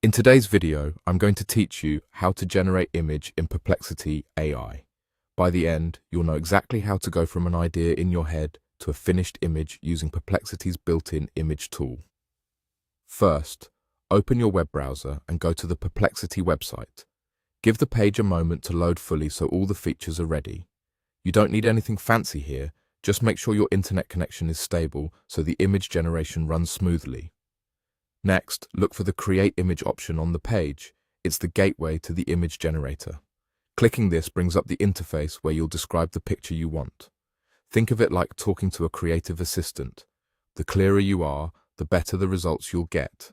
In today's video, I'm going to teach you how to generate image in Perplexity AI. By the end, you'll know exactly how to go from an idea in your head to a finished image using Perplexity's built-in image tool. First, open your web browser and go to the Perplexity website. Give the page a moment to load fully so all the features are ready. You don't need anything fancy here, just make sure your internet connection is stable so the image generation runs smoothly. Next, look for the Create Image option on the page. It's the gateway to the image generator. Clicking this brings up the interface where you'll describe the picture you want. Think of it like talking to a creative assistant. The clearer you are, the better the results you'll get.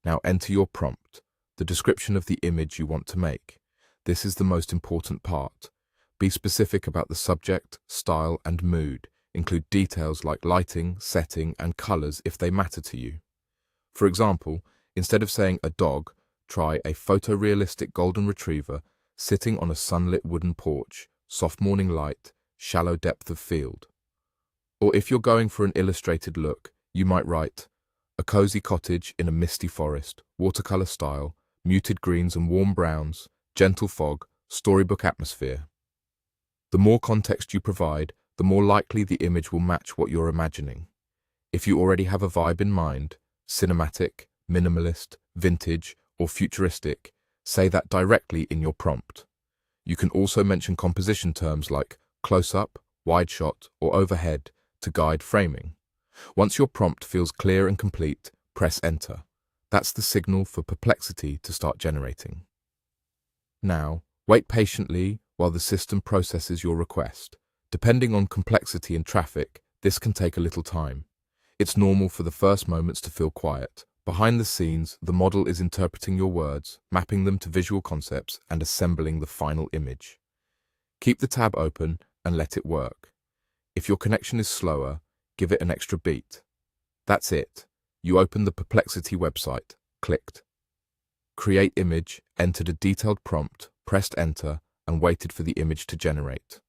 Now enter your prompt, the description of the image you want to make. This is the most important part. Be specific about the subject, style, and mood. Include details like lighting, setting, and colors if they matter to you. For example, instead of saying a dog, try a photorealistic golden retriever sitting on a sunlit wooden porch, soft morning light, shallow depth of field. Or if you're going for an illustrated look, you might write a cozy cottage in a misty forest, watercolor style, muted greens and warm browns, gentle fog, storybook atmosphere. The more context you provide, the more likely the image will match what you're imagining. If you already have a vibe in mind, cinematic, minimalist, vintage, or futuristic, say that directly in your prompt. You can also mention composition terms like close-up, wide shot, or overhead to guide framing. Once your prompt feels clear and complete, press enter. That's the signal for Perplexity to start generating. Now, wait patiently while the system processes your request. Depending on complexity and traffic, this can take a little time. It's normal for the first moments to feel quiet. Behind the scenes, the model is interpreting your words, mapping them to visual concepts, and assembling the final image. Keep the tab open and let it work. If your connection is slower, give it an extra beat. That's it. You opened the Perplexity website, clicked Create Image, entered a detailed prompt, pressed enter, and waited for the image to generate.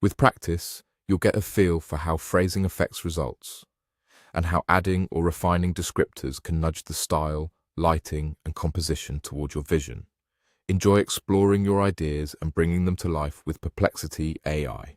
With practice, you'll get a feel for how phrasing affects results, and how adding or refining descriptors can nudge the style, lighting, and composition toward your vision. Enjoy exploring your ideas and bringing them to life with Perplexity AI.